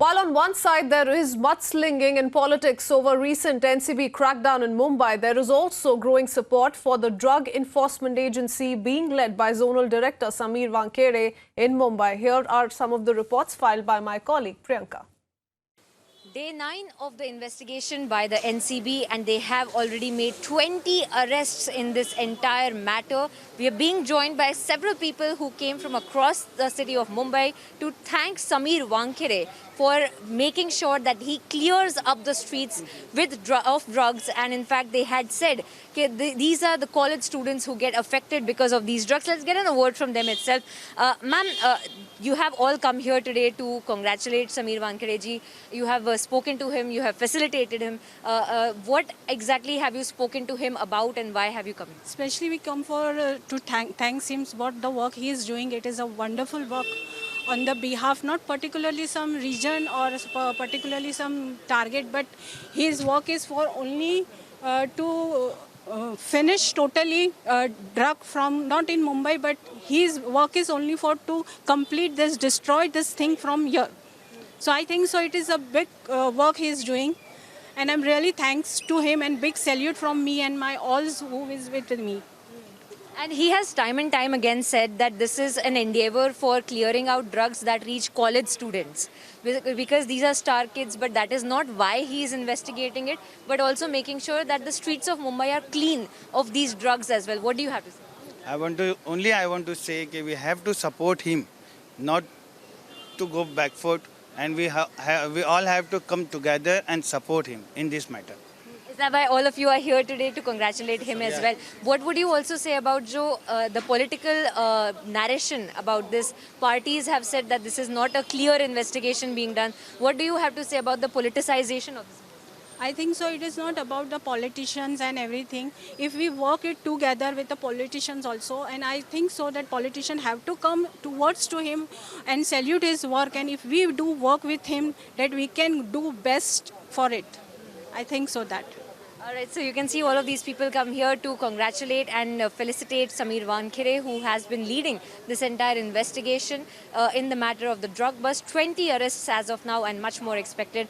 While on one side there is mudslinging in politics over recent NCB crackdown in Mumbai, there is also growing support for the Drug Enforcement Agency being led by Zonal Director Sameer Wankere in Mumbai. Here are some of the reports filed by my colleague Priyanka. Day 9 of the investigation by the NCB, and they have already made 20 arrests in this entire matter. We are being joined by several people who came from across the city of Mumbai to thank Sameer Wankere for making sure that he clears up the streets of drugs. And in fact, they had said, okay, these are the college students who get affected because of these drugs. Let's get a word from them itself. Ma'am, you have all come here today to congratulate Sameer Wankere ji. You have spoken to him, you have facilitated him. What exactly have you spoken to him about, and why have you come? Especially we come for to thanks him for the work he is doing. It is a wonderful work on the behalf, not particularly some region or particularly some target, but his work is for only to finish totally drug from, not in Mumbai, but his work is only for to complete this, destroy this thing from here. So I think so it is a big work he is doing, and I'm really thanks to him, and big salute from me and my alls who is with me. And he has time and time again said that this is an endeavor for clearing out drugs that reach college students. Because these are star kids, but that is not why he is investigating it, but also making sure that the streets of Mumbai are clean of these drugs as well. What do you have to say? I want to say that we have to support him, not to go backward, and we all have to come together and support him in this matter. Is that why all of you are here today to congratulate him as well? What would you also say about the political narration about this? Parties have said that this is not a clear investigation being done. What do you have to say about the politicization of this? I think so it is not about the politicians and everything. If we work it together with the politicians also, and I think so that politicians have to come towards to him and salute his work, and if we do work with him, that we can do best for it. I think so that. All right, so you can see all of these people come here to congratulate and felicitate Sameer Wankere, who has been leading this entire investigation in the matter of the drug bust. 20 arrests as of now, and much more expected.